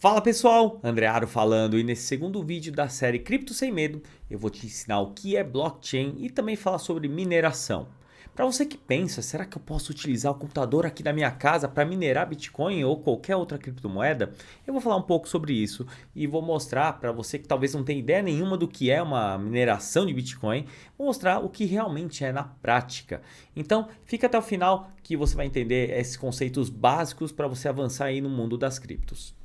Fala pessoal, André Aro falando, e nesse segundo vídeo da série Cripto Sem Medo eu vou te ensinar o que é blockchain e também falar sobre mineração. Para você que pensa, será que eu posso utilizar o computador aqui da minha casa para minerar Bitcoin ou qualquer outra criptomoeda? Eu vou falar um pouco sobre isso e vou mostrar para você que talvez não tenha ideia nenhuma do que é uma mineração de Bitcoin, vou mostrar o que realmente é na prática. Então fica até o final que você vai entender esses conceitos básicos para você avançar aí no mundo das criptos.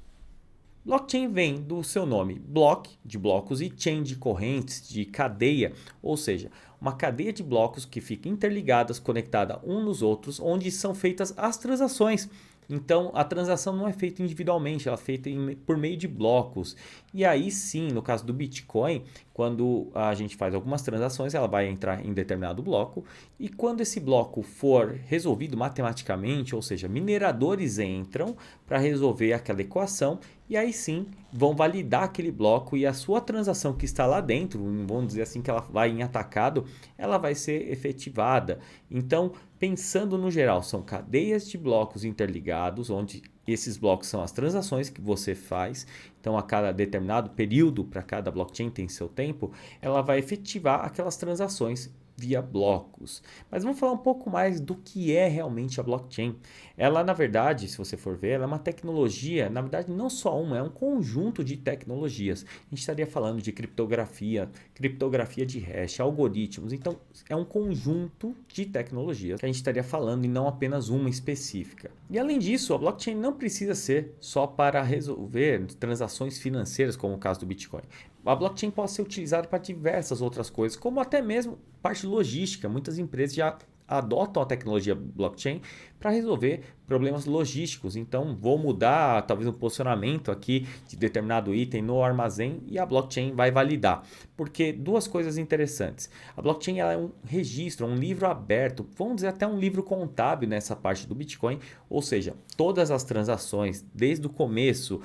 Blockchain vem do seu nome, block, de blocos, e chain, de correntes, de cadeia, ou seja, uma cadeia de blocos que fica interligadas, conectada uns nos outros, onde são feitas as transações. Então, a transação não é feita individualmente, ela é feita por meio de blocos. E aí sim, no caso do Bitcoin, quando a gente faz algumas transações, ela vai entrar em determinado bloco. E quando esse bloco for resolvido matematicamente, ou seja, mineradores entram para resolver aquela equação e aí sim vão validar aquele bloco e a sua transação que está lá dentro, vamos dizer assim que ela vai em atacado, ela vai ser efetivada. Então, pensando no geral, são cadeias de blocos interligados, onde esses blocos são as transações que você faz. Então, a cada determinado período, para cada blockchain tem seu tempo, ela vai efetivar aquelas transações via blocos. Mas vamos falar um pouco mais do que é realmente a blockchain. Ela, na verdade, se você for ver, ela é uma tecnologia, na verdade não só uma, é um conjunto de tecnologias. A gente estaria falando de criptografia, criptografia de hash, algoritmos. Então, é um conjunto de tecnologias que a gente estaria falando e não apenas uma específica. E além disso, a blockchain não precisa ser só para resolver transações financeiras, como o caso do Bitcoin. A blockchain pode ser utilizada para diversas outras coisas, como até mesmo parte logística. Muitas empresas já adotam a tecnologia blockchain para resolver problemas logísticos. Então, vou mudar talvez um posicionamento aqui de determinado item no armazém e a blockchain vai validar. Porque duas coisas interessantes. A blockchain ela é um registro, um livro aberto, vamos dizer até um livro contábil nessa parte do Bitcoin, ou seja, todas as transações desde o começo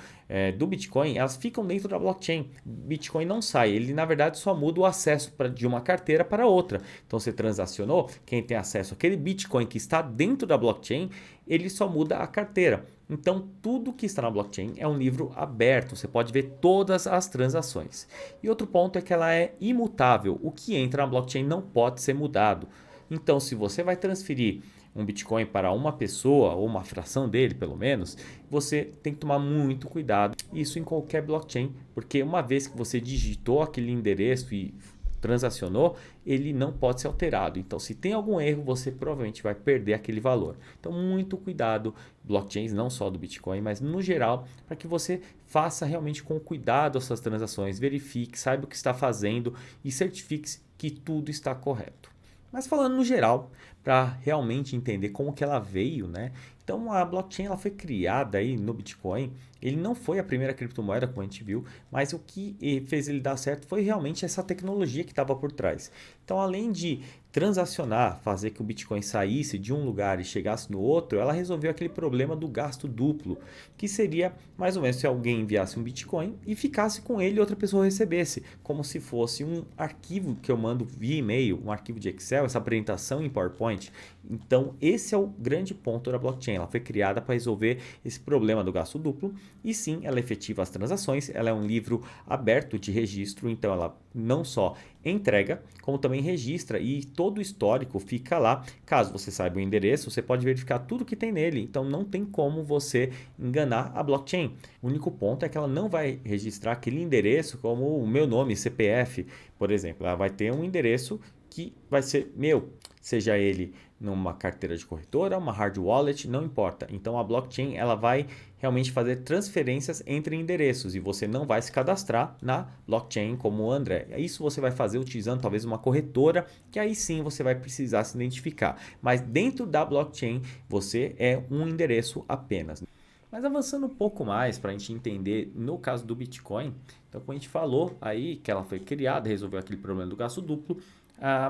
do Bitcoin, elas ficam dentro da blockchain. Bitcoin não sai, ele na verdade só muda o acesso de uma carteira para outra. Então você transacionou, quem tem acesso àquele Bitcoin que está dentro da blockchain, ele só muda a carteira. Então tudo que está na blockchain é um livro aberto, você pode ver todas as transações. E outro ponto é que ela é imutável, o que entra na blockchain não pode ser mudado. Então se você vai transferir um Bitcoin para uma pessoa, ou uma fração dele pelo menos, você tem que tomar muito cuidado. Isso em qualquer blockchain, porque uma vez que você digitou aquele endereço e transacionou, ele não pode ser alterado. Então, se tem algum erro, você provavelmente vai perder aquele valor. Então, muito cuidado, blockchains não só do Bitcoin, mas no geral, para que você faça realmente com cuidado essas transações, verifique, saiba o que está fazendo e certifique-se que tudo está correto. Mas falando no geral, para realmente entender como que ela veio, né? Então a blockchain ela foi criada aí no Bitcoin. Ele não foi a primeira criptomoeda, como a gente viu, mas o que fez ele dar certo foi realmente essa tecnologia que estava por trás. Então, além de transacionar, fazer que o Bitcoin saísse de um lugar e chegasse no outro, ela resolveu aquele problema do gasto duplo, que seria mais ou menos se alguém enviasse um Bitcoin e ficasse com ele e outra pessoa recebesse, como se fosse um arquivo que eu mando via e-mail, um arquivo de Excel, essa apresentação em PowerPoint. Então, esse é o grande ponto da blockchain. Ela foi criada para resolver esse problema do gasto duplo e sim, ela efetiva as transações. Ela é um livro aberto de registro, então ela não só entrega, como também registra e todo o histórico fica lá. Caso você saiba o endereço, você pode verificar tudo que tem nele, então não tem como você enganar a blockchain. O único ponto é que ela não vai registrar aquele endereço como o meu nome, CPF, por exemplo. Ela vai ter um endereço que vai ser meu, seja ele numa carteira de corretora, uma hard wallet, não importa. Então a blockchain ela vai realmente fazer transferências entre endereços e você não vai se cadastrar na blockchain como o André. Isso você vai fazer utilizando talvez uma corretora, que aí sim você vai precisar se identificar. Mas dentro da blockchain você é um endereço apenas. Mas avançando um pouco mais para a gente entender no caso do Bitcoin, então como a gente falou aí que ela foi criada, resolveu aquele problema do gasto duplo,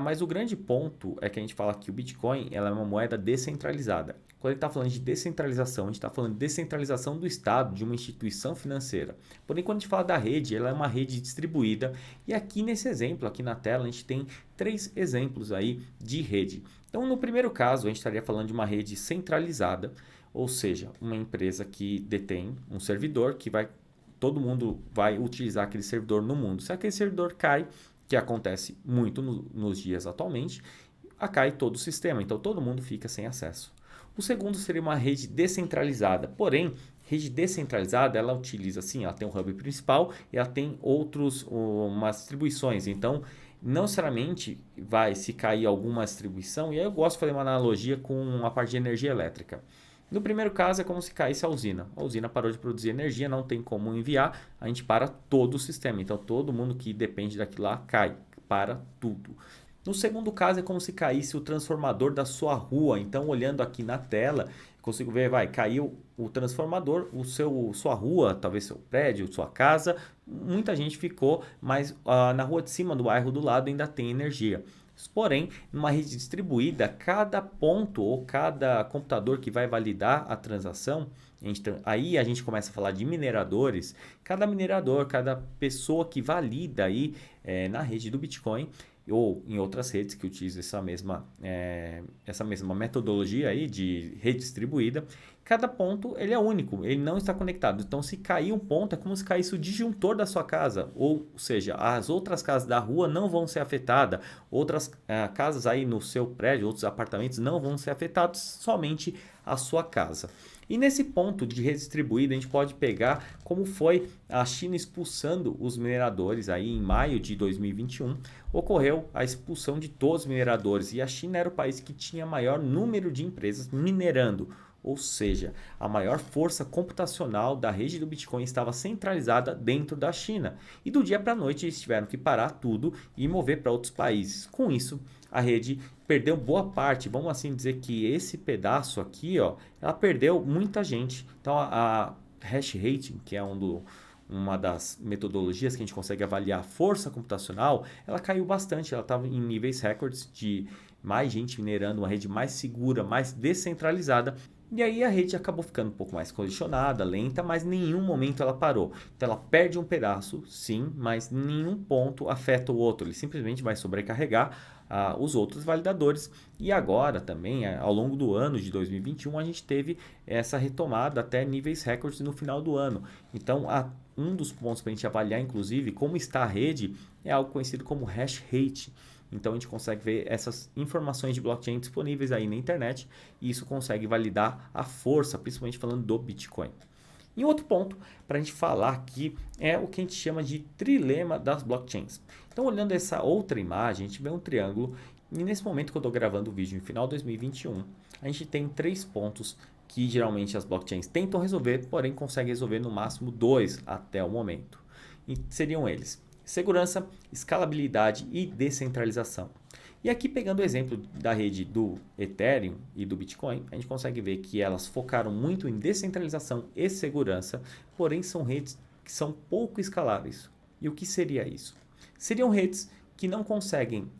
mas o grande ponto é que a gente fala que o Bitcoin ela é uma moeda descentralizada. Quando a gente está falando de descentralização, a gente está falando de descentralização do Estado, de uma instituição financeira. Porém, quando a gente fala da rede, ela é uma rede distribuída. E aqui nesse exemplo, aqui na tela, a gente tem 3 exemplos aí de rede. Então, no primeiro caso, a gente estaria falando de uma rede centralizada, ou seja, uma empresa que detém um servidor que vai todo mundo vai utilizar aquele servidor no mundo. Se aquele servidor cai, que acontece muito nos dias atualmente, cai todo o sistema, então todo mundo fica sem acesso. O segundo seria uma rede descentralizada, porém, rede descentralizada, ela utiliza assim, ela tem um hub principal e ela tem umas distribuições, então não necessariamente vai se cair alguma distribuição, e aí eu gosto de fazer uma analogia com a parte de energia elétrica. No primeiro caso é como se caísse a usina parou de produzir energia, não tem como enviar, a gente para todo o sistema, então todo mundo que depende daquilo lá cai, para tudo. No segundo caso é como se caísse o transformador da sua rua. Então, olhando aqui na tela, consigo ver, caiu o transformador, sua rua, talvez seu prédio, sua casa. Muita gente ficou, mas na rua de cima do bairro do lado ainda tem energia. Porém, numa rede distribuída, cada ponto ou cada computador que vai validar a transação, aí a gente começa a falar de mineradores. Cada minerador, cada pessoa que valida aí na rede do Bitcoin, ou em outras redes que utilizam essa mesma metodologia aí de rede distribuída, cada ponto ele é único, ele não está conectado. Então, se cair um ponto, é como se caísse o disjuntor da sua casa, ou seja, as outras casas da rua não vão ser afetadas, outras casas aí no seu prédio, outros apartamentos não vão ser afetados, somente a sua casa. E nesse ponto de rede distribuída, a gente pode pegar como foi a China expulsando os mineradores aí em maio de 2021. Ocorreu a expulsão de todos os mineradores e a China era o país que tinha maior número de empresas minerando. Ou seja, a maior força computacional da rede do Bitcoin estava centralizada dentro da China. E do dia para a noite eles tiveram que parar tudo e mover para outros países. Com isso, a rede perdeu boa parte. Vamos assim dizer que esse pedaço aqui, ó, ela perdeu muita gente. Então a hash rate, que é uma das metodologias que a gente consegue avaliar a força computacional, ela caiu bastante. Ela estava em níveis recordes de mais gente minerando, uma rede mais segura, mais descentralizada. E aí a rede acabou ficando um pouco mais congestionada, lenta, mas em nenhum momento ela parou. Então ela perde um pedaço, sim, mas em nenhum ponto afeta o outro. Ele simplesmente vai sobrecarregar os outros validadores. E agora também, ao longo do ano de 2021, a gente teve essa retomada até níveis recordes no final do ano. Então um dos pontos para a gente avaliar, inclusive, como está a rede, é algo conhecido como hash rate. Então a gente consegue ver essas informações de blockchain disponíveis aí na internet e isso consegue validar a força, principalmente falando do Bitcoin. E outro ponto para a gente falar aqui é o que a gente chama de trilema das blockchains. Então, olhando essa outra imagem, a gente vê um triângulo e nesse momento que eu estou gravando o vídeo, em final de 2021, a gente tem 3 pontos que geralmente as blockchains tentam resolver, porém conseguem resolver no máximo 2 até o momento. E seriam eles: segurança, escalabilidade e descentralização. E aqui, pegando o exemplo da rede do Ethereum e do Bitcoin, a gente consegue ver que elas focaram muito em descentralização e segurança, porém são redes que são pouco escaláveis. E o que seria isso? Seriam redes que não conseguem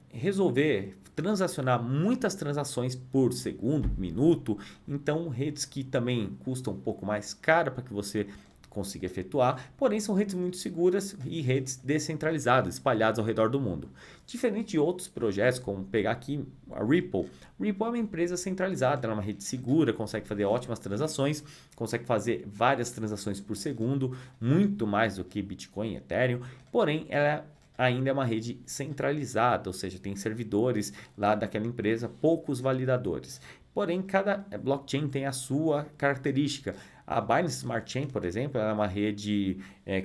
transacionar muitas transações por segundo, minuto, então redes que também custam um pouco mais caro para que você consiga efetuar, porém são redes muito seguras e redes descentralizadas, espalhadas ao redor do mundo. Diferente de outros projetos, como pegar aqui a Ripple. Ripple é uma empresa centralizada, ela é uma rede segura, consegue fazer ótimas transações, consegue fazer várias transações por segundo, muito mais do que Bitcoin e Ethereum, porém ela ainda é uma rede centralizada, ou seja, tem servidores lá daquela empresa, poucos validadores. Porém, cada blockchain tem a sua característica. A Binance Smart Chain, por exemplo, ela é uma rede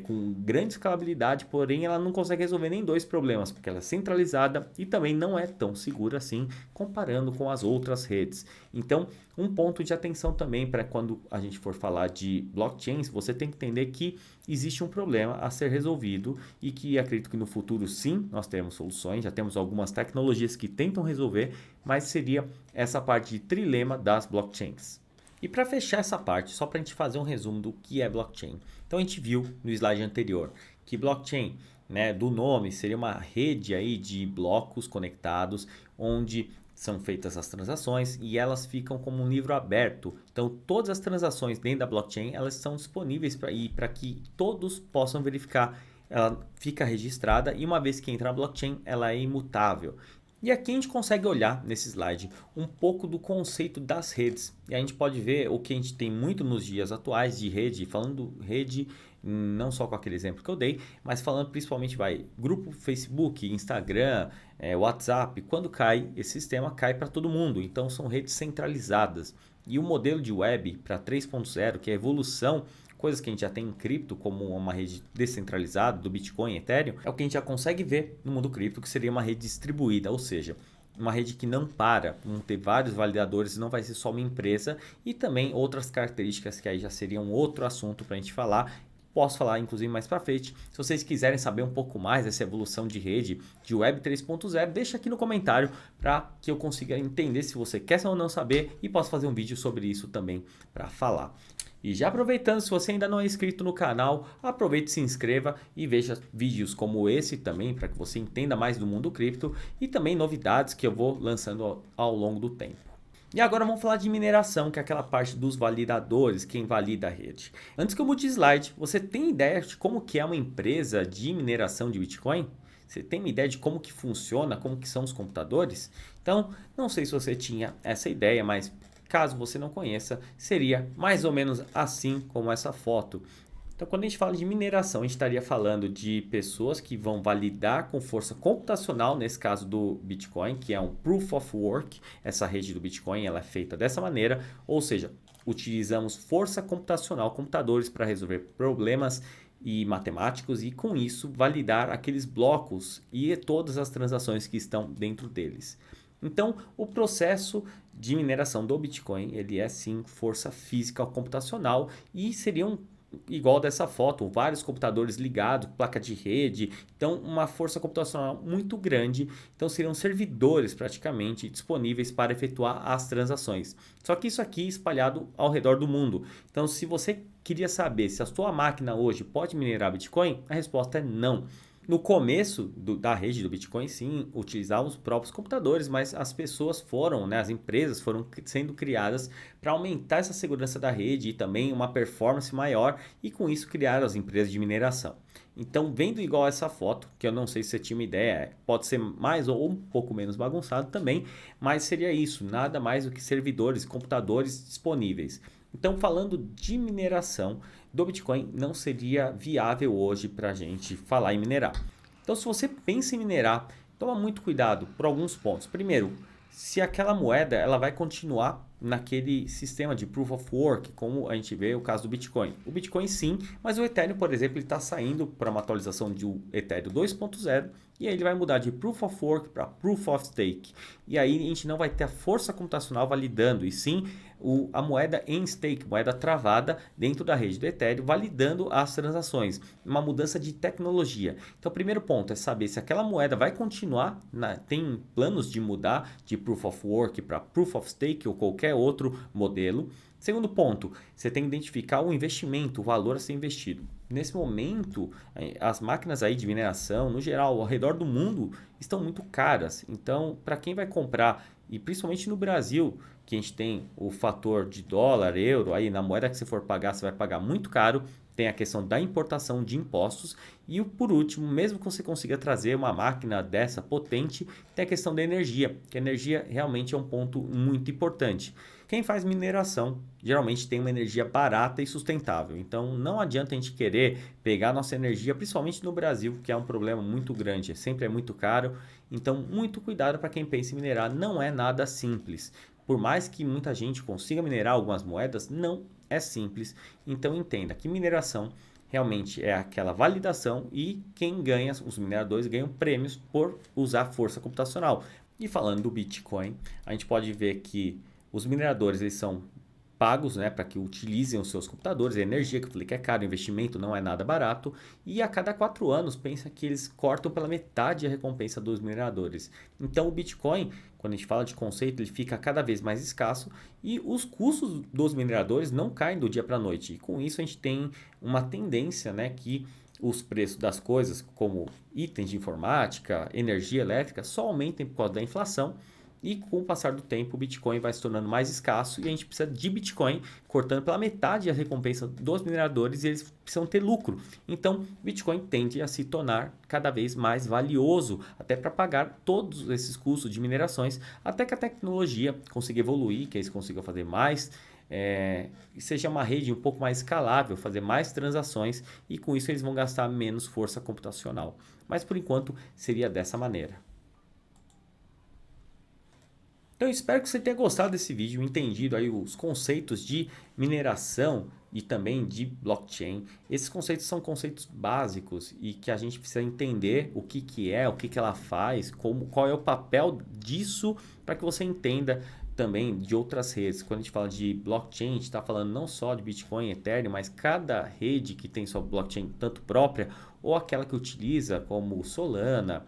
com grande escalabilidade, porém ela não consegue resolver nem 2 problemas, porque ela é centralizada e também não é tão segura assim, comparando com as outras redes. Então, um ponto de atenção também para quando a gente for falar de blockchains, você tem que entender que existe um problema a ser resolvido e que acredito que no futuro sim, nós teremos soluções, já temos algumas tecnologias que tentam resolver, mas seria essa parte de trilema das blockchains. E para fechar essa parte, só para a gente fazer um resumo do que é blockchain. Então a gente viu no slide anterior que blockchain, né, do nome, seria uma rede aí de blocos conectados onde são feitas as transações e elas ficam como um livro aberto. Então todas as transações dentro da blockchain elas são disponíveis para que todos possam verificar. Ela fica registrada e uma vez que entra na blockchain ela é imutável. E aqui a gente consegue olhar nesse slide um pouco do conceito das redes. E a gente pode ver o que a gente tem muito nos dias atuais de rede, falando rede não só com aquele exemplo que eu dei, mas falando principalmente, grupo Facebook, Instagram, WhatsApp. Quando cai, esse sistema cai para todo mundo. Então são redes centralizadas. E o modelo de web para 3.0, que é a evolução, coisas que a gente já tem em cripto, como uma rede descentralizada do Bitcoin, Ethereum, é o que a gente já consegue ver no mundo cripto, que seria uma rede distribuída, ou seja, uma rede que não para, vão ter vários validadores, não vai ser só uma empresa, e também outras características que aí já seriam outro assunto para a gente falar. Posso falar inclusive mais para frente. Se vocês quiserem saber um pouco mais dessa evolução de rede de Web 3.0, deixa aqui no comentário para que eu consiga entender se você quer ou não saber e posso fazer um vídeo sobre isso também para falar. E já aproveitando, se você ainda não é inscrito no canal, aproveite, se inscreva e veja vídeos como esse também para que você entenda mais do mundo cripto e também novidades que eu vou lançando ao longo do tempo. E agora vamos falar de mineração, que é aquela parte dos validadores, quem valida a rede. Antes que eu mude de slide, você tem ideia de como que é uma empresa de mineração de Bitcoin? Você tem uma ideia de como que funciona, como que são os computadores? Então, não sei se você tinha essa ideia, mas caso você não conheça, seria mais ou menos assim como essa foto. Então, quando a gente fala de mineração, a gente estaria falando de pessoas que vão validar com força computacional, nesse caso do Bitcoin, que é um Proof of Work. Essa rede do Bitcoin ela é feita dessa maneira, ou seja, utilizamos força computacional, computadores para resolver problemas e matemáticos e com isso validar aqueles blocos e todas as transações que estão dentro deles. Então, o processo de mineração do Bitcoin, ele é sim força física computacional e seriam igual dessa foto, vários computadores ligados, placa de rede, então uma força computacional muito grande, então seriam servidores praticamente disponíveis para efetuar as transações. Só que isso aqui espalhado ao redor do mundo. Então, se você queria saber se a sua máquina hoje pode minerar Bitcoin, a resposta é não. No começo da rede do Bitcoin, sim, utilizavam os próprios computadores, mas as pessoas foram, né, as empresas foram sendo criadas para aumentar essa segurança da rede e também uma performance maior e com isso criaram as empresas de mineração. Então, vendo igual essa foto, que eu não sei se você tinha uma ideia, pode ser mais ou um pouco menos bagunçado também, mas seria isso, nada mais do que servidores, computadores disponíveis. Então, falando de mineração do Bitcoin, não seria viável hoje para a gente falar em minerar. Então, se você pensa em minerar, toma muito cuidado por alguns pontos. Primeiro, se aquela moeda ela vai continuar naquele sistema de Proof of Work, como a gente vê o caso do Bitcoin. O Bitcoin sim, mas o Ethereum, por exemplo, está saindo para uma atualização de Ethereum 2.0 e aí ele vai mudar de Proof of Work para Proof of Stake. E aí a gente não vai ter a força computacional validando, e sim a moeda em stake, moeda travada dentro da rede do Ethereum, validando as transações. Uma mudança de tecnologia. Então, o primeiro ponto é saber se aquela moeda vai continuar, tem planos de mudar de Proof of Work para Proof of Stake ou qualquer outro modelo. Segundo ponto, você tem que identificar o investimento, o valor a ser investido. Nesse momento, as máquinas aí de mineração, no geral, ao redor do mundo, estão muito caras. Então, para quem vai comprar, e principalmente no Brasil, que a gente tem o fator de dólar, euro, aí na moeda que você for pagar, você vai pagar muito caro. Tem a questão da importação de impostos. E por último, mesmo que você consiga trazer uma máquina dessa potente, tem a questão da energia, que a energia realmente é um ponto muito importante. Quem faz mineração geralmente tem uma energia barata e sustentável. Então não adianta a gente querer pegar nossa energia, principalmente no Brasil, que é um problema muito grande, sempre é muito caro. Então muito cuidado para quem pensa em minerar, não é nada simples. Por mais que muita gente consiga minerar algumas moedas, não é simples. Então entenda que mineração realmente é aquela validação e quem ganha, os mineradores ganham prêmios por usar força computacional. E falando do Bitcoin, a gente pode ver que os mineradores eles são pagos, né, para que utilizem os seus computadores, a energia que eu falei que é caro, o investimento não é nada barato, e a cada 4 anos pensa que eles cortam pela metade a recompensa dos mineradores. Então o Bitcoin, quando a gente fala de conceito, ele fica cada vez mais escasso e os custos dos mineradores não caem do dia para a noite. E com isso a gente tem uma tendência, né, que os preços das coisas, como itens de informática, energia elétrica, só aumentem por causa da inflação. e com o passar do tempo o Bitcoin vai se tornando mais escasso e a gente precisa de Bitcoin, cortando pela metade a recompensa dos mineradores e eles precisam ter lucro. Então, Bitcoin tende a se tornar cada vez mais valioso, até para pagar todos esses custos de minerações, até que a tecnologia consiga evoluir, que eles consigam fazer mais, e seja uma rede um pouco mais escalável, fazer mais transações e com isso eles vão gastar menos força computacional. Mas por enquanto seria dessa maneira. Então eu espero que você tenha gostado desse vídeo, entendido aí os conceitos de mineração e também de blockchain. Esses conceitos são conceitos básicos e que a gente precisa entender o que é, o que ela faz, qual é o papel disso para que você entenda também de outras redes. Quando a gente fala de blockchain, a gente está falando não só de Bitcoin, Ethereum, mas cada rede que tem sua blockchain tanto própria ou aquela que utiliza como Solana,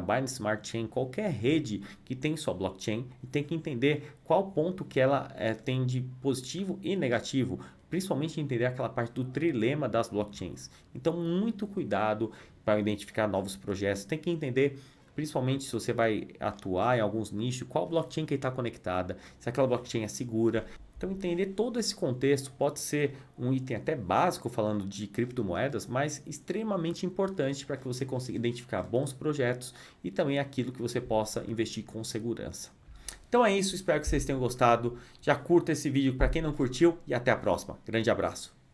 Binance Smart Chain, qualquer rede que tem sua blockchain, tem que entender qual ponto que ela tem de positivo e negativo, principalmente entender aquela parte do trilema das blockchains. Então, muito cuidado para identificar novos projetos, tem que entender principalmente se você vai atuar em alguns nichos, qual blockchain que está conectada, se aquela blockchain é segura. Então, entender todo esse contexto pode ser um item até básico falando de criptomoedas, mas extremamente importante para que você consiga identificar bons projetos e também aquilo que você possa investir com segurança. Então é isso, espero que vocês tenham gostado. Já curta esse vídeo para quem não curtiu e até a próxima. Grande abraço.